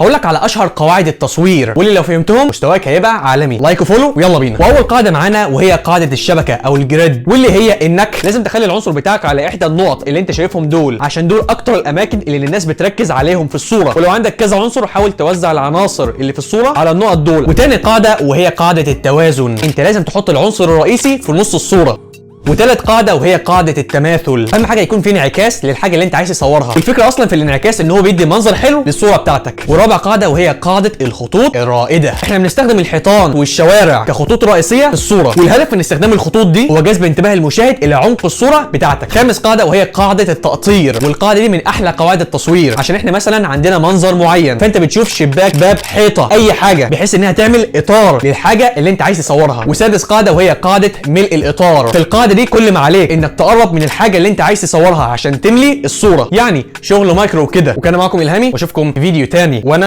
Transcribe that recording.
هقول لك على اشهر قواعد التصوير واللي لو فهمتهم مستواك هيبقى عالمي. لايك وفولو ويلا بينا. واول قاعده معانا وهي قاعده الشبكه او الجريد، واللي هي انك لازم تخلي العنصر بتاعك على احدى النقط اللي انت شايفهم دول، عشان دول اكتر الاماكن اللي الناس بتركز عليهم في الصوره. ولو عندك كذا عنصر حاول توزع العناصر اللي في الصوره على النقط دول. وتاني قاعده وهي قاعده التوازن، انت لازم تحط العنصر الرئيسي في نص الصوره. وتالت قاعده وهي قاعده التماثل، اهم حاجه يكون في انعكاس للحاجه اللي انت عايز تصورها. الفكره اصلا في الانعكاس ان هو بيدي منظر حلو للصوره بتاعتك. ورابع قاعده وهي قاعده الخطوط الرائده، احنا بنستخدم الحيطان والشوارع كخطوط رئيسيه في الصوره، والهدف من استخدام الخطوط دي هو جذب انتباه المشاهد الى عمق الصوره بتاعتك. خامس قاعده وهي قاعده التقطير، والقاعده دي من احلى قواعد التصوير، عشان احنا مثلا عندنا منظر معين فانت بتشوف شباك، باب، حيطه، اي حاجه بحيث انها تعمل اطار للحاجه اللي انت عايز تصورها. وسادس قاعده وهي قاعده ملء الاطار، في القاعده دي كل ما عليك انك تقرب من الحاجه اللي انت عايز تصورها عشان تملي الصوره، يعني شغل مايكرو كده. وكان معاكم الهامي واشوفكم في فيديو تاني، وانا